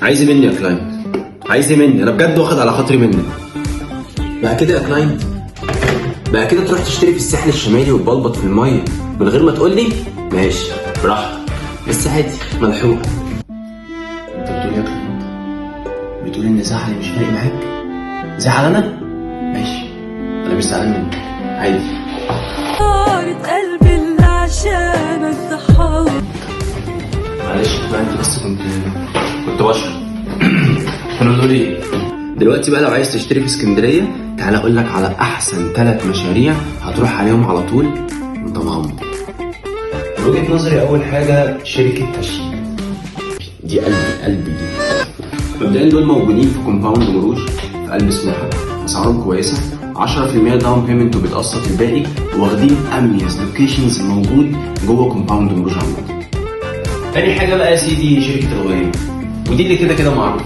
عايز مني يا كلاينت؟ عايز مني انا بجد واخد على خاطري منك. بقى كده يا كلاينت؟ بقى كده تروح تشتري في الساحل الشمالي وتبلبط في الميه من غير ما تقول لي؟ ماشي براحتك، بس عادي ملحوقه. انت بتقول يا كلاينت؟ بتقول ان زعلي مش فارق معاك؟ زعل انا؟ ماشي، انا مش زعلان منك عادي. طارت قلبي اللي عشانك ضحاوي. معلش يا كلاينت بس كنت بشرب. كنا بنقول ايه؟ دلوقتي بقى لو عايز تشتري في اسكندريه تعالى اقول لك على احسن 3 مشاريع هتروح عليهم على طول وانت مغمض. من وجهه نظري اول حاجه شركه تشييد، دي قلبي دي. مبدئيا دول موجودين في كومباوند مروج في قلب سموحه، اسعارهم كويسه، 10% داون بيمنت وبتقسط الباقي، واخدين اميز لوكيشنز موجود جوه كومباوند مروج عندنا. تاني حاجه بقى يا سيدي شركه الغريب، ودي اللي كده معروفه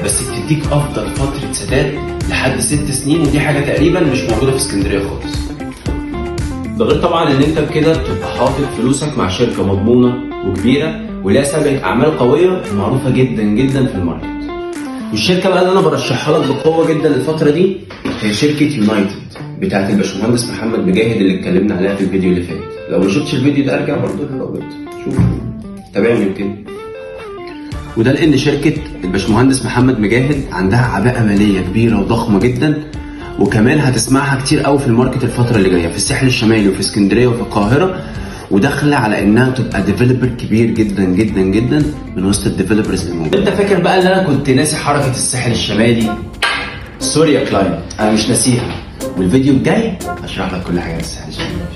بس بتديك افضل فتره سداد لحد 6 سنين، ودي حاجه تقريبا مش موجوده في اسكندريه خالص. ده غير طبعا ان انت بكده بتبقى حاطط فلوسك مع شركه مضمونه وكبيره وليها سابقه اعمال قويه ومعروفه جدا في الماركت. والشركه بقى اللي انا برشحها لك بقوه جدا الفتره دي هي شركه يونايتد بتاعت الباشمهندس محمد مجاهد اللي اتكلمنا عليها في الفيديو اللي فات. لو ما شفتش الفيديو ده ارجع برضه للرابط شوف، تابعني وكده. وده لان شركه الباشمهندس محمد مجاهد عندها عباءه ماليه كبيره وضخمه جدا، وكمان هتسمعها كتير قوي في الماركت الفتره اللي جايه في الساحل الشمالي وفي اسكندريه وفي القاهره، وداخله على انها تبقى ديفلوبر كبير جدا من وسط الديفلوبرز اللي موجودين. انت فاكر بقى ان انا كنت ناسي حركه الساحل الشمالي؟ سوري يا كلاينت، انا مش ناسيها، والفيديو الجاي هشرح لك كل حاجه عن الساحل الشمالي.